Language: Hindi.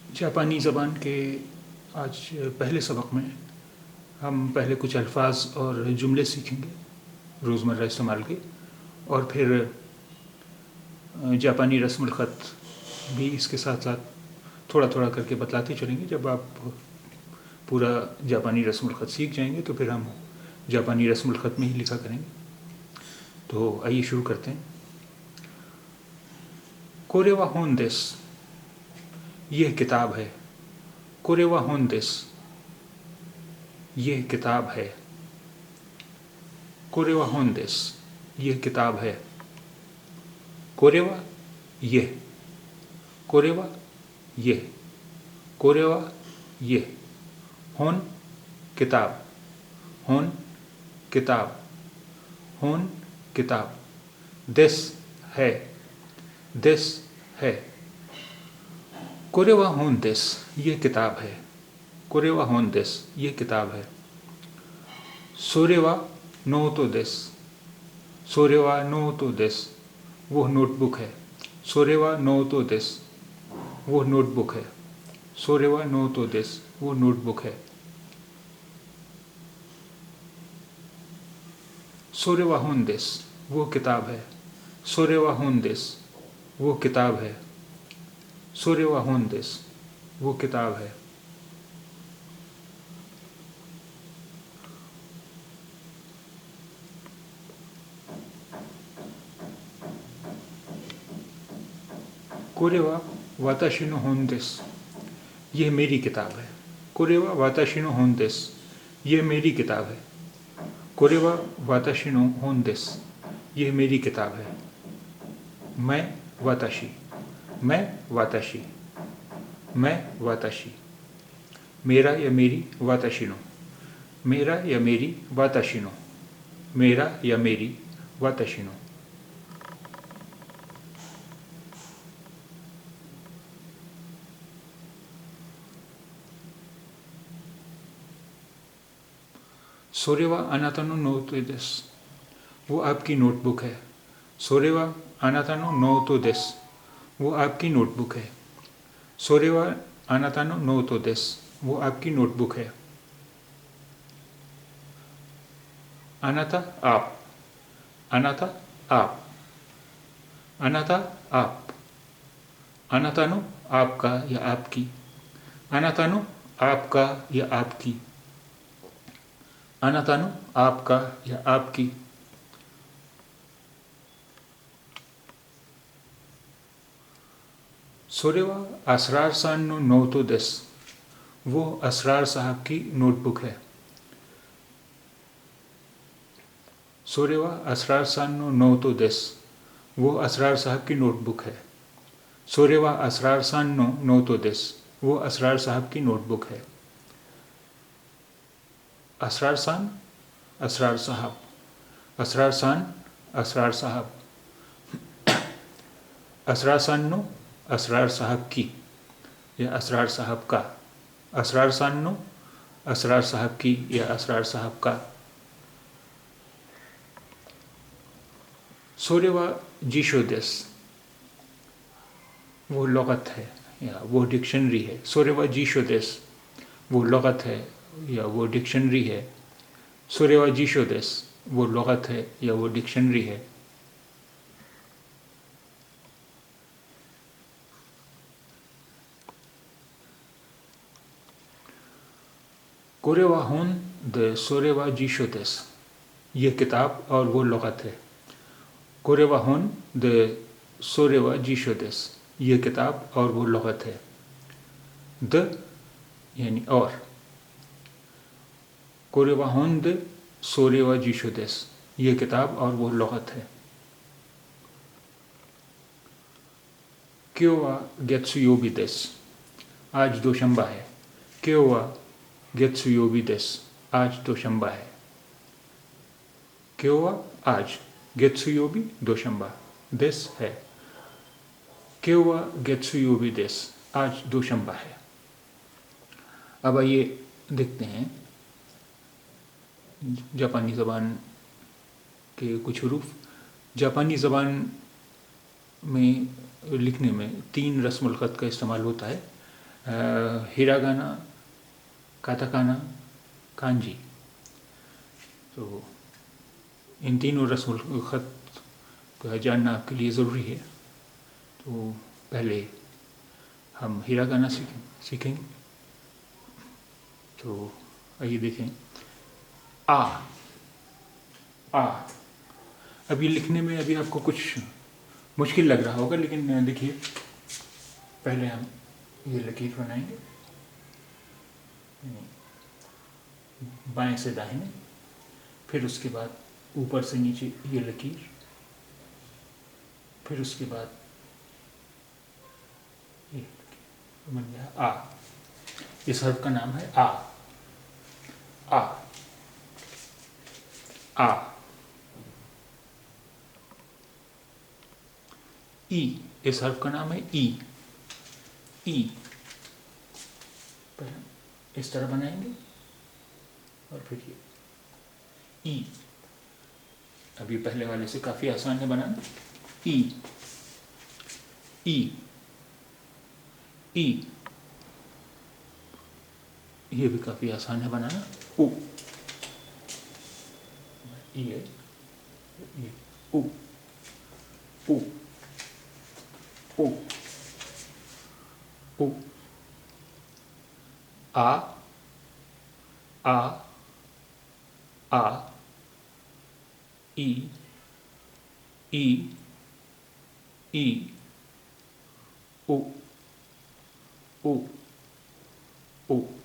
जापानी ज़बान के आज पहले सबक में हम पहले कुछ अल्फाज और जुमले सीखेंगे रोज़मर्रा इस्तेमाल के, और फिर जापानी रस्मुल ख़त भी इसके साथ साथ थोड़ा थोड़ा करके बतलाते चलेंगे। जब आप पूरा जापानी रस्मुल ख़त सीख जाएंगे तो फिर हम जापानी रस्मुल ख़त में ही लिखा करेंगे। तो आइए शुरू करते हैं। कोरे वा होन देस, यह किताब है। कोरे वा होन देस, यह किताब है। कोरे वा होन देस, यह किताब है। कोरे वा यह, कोरे वा यह, कोरे वा यह, होन किताब, होन किताब, होन किताब, देस है, देस है। कोरे वा होन देस, यह किताब है। कोरे वा होन देस, यह किताब है। सोरे वा नोटो देस, सोरे वा नोटो देस, वह नोटबुक है। सोरे वा नोटो देस, वह नोटबुक है। सोरे वा नोटो देस, वह नोटबुक है। सोरे वा होन देस, वो किताब है। सोरे वा होन देस, वो किताब है। सोरे वा होन देस, वो किताब है। कोरे वा वाताशी नो होन देस, यह मेरी किताब है। कोरे वा वाताशी नो होन देस, यह मेरी किताब है। कोरे वा वाताशी नो होन देस, यह मेरी किताब है। मैं वाताशी, मैं वाताशी, मैं वाताशी। मेरा या मेरी वाताशी नो, मेरा या मेरी वाताशी नो, मेरा या मेरी वाताशी नो। सोरेवा अनातानो नोटो देस, वो आपकी नोटबुक है। सोरेवा अनातानो नोटो देस, वो आपकी नोटबुक है। सोरेवा अनातानो नोटो देस, वो आपकी नोटबुक है। अनाता आप, अनाता आप, अनाता आप। अनातानो आपका या आपकी, अनातानो आपका या आपकी, अनातानो आपका या आपकी। सोरेवा असरार सान नो नोटो देस, वो असरार साहब की नोटबुक है। सोरेवा असरार सान नो नोटो देस, वो असरार साहब की नोटबुक है। सोरेवा असरार सान नो नोटो देस, वो असरार साहब की नोटबुक है। असरार सान, असरार साहब, असरार सान, असरार साहब। असरार सान्नो, असरार साहब की या असरार साहब का। असरार सान्नो, असरार साहब की या असरार साहब का। सोरेवा जीशो देस, वो लगत है या वो डिक्शनरी है। सोरेवा जीशो देस, वो लगत है या वो डिक्शनरी है। सोरेवा जीशो देस, वो लगत है या वो डिक्शनरी है। कोरेवा होन द सोरेवा जीशो देस, ये किताब और वो लगत है। कोरेवा होन द सोरेवा जीशो देस, ये किताब और वो लगत है। द यानी और, कोरेवा होन द सोरेवा जीशो देस, ये किताब और वो लगत है। क्योवा गेत्सुयोबी देस, आज दोशंबा है। क्योवा गेत्सुयोबी देस, आज दोशंबा है। क्योवा आज, गेत्सुयोबी दोशंबा, देस है। क्योवा गेत्सुयोबी देस, आज दोशंबा है। अब आइए देखते हैं जापानी ज़बान के कुछ हरूफ। जापानी ज़बान में लिखने में 3 रस्मुल ख़त का इस्तेमाल होता है। Hiragana, katakana, kanji. तो इन तीनों रस्म ख़त का जानना आपके लिए ज़रूरी है। तो पहले हम हिरागाना सीखेंगे। तो आइए देखें। आ आ अब ये लिखने में अभी आपको कुछ मुश्किल लग रहा होगा, लेकिन देखिए, पहले हम ये लकीर बनाएंगे बाएं से दाहिने, फिर उसके बाद ऊपर से नीचे ये लकीर, फिर उसके बाद ये लकीर बन गया आ। इस हर्फ का नाम है आ। आ आ। ई, इस हर्फ का नाम है ई। ई पहले इस तरह बनाएंगे और फिर ये ई। अभी पहले वाले से काफ़ी आसान है बनाना। ई ई ई, ये भी काफ़ी आसान है बनाना। उ, ई है, ये उ उ उ उ। आ आ आ, ई ई ई, उ उ उ।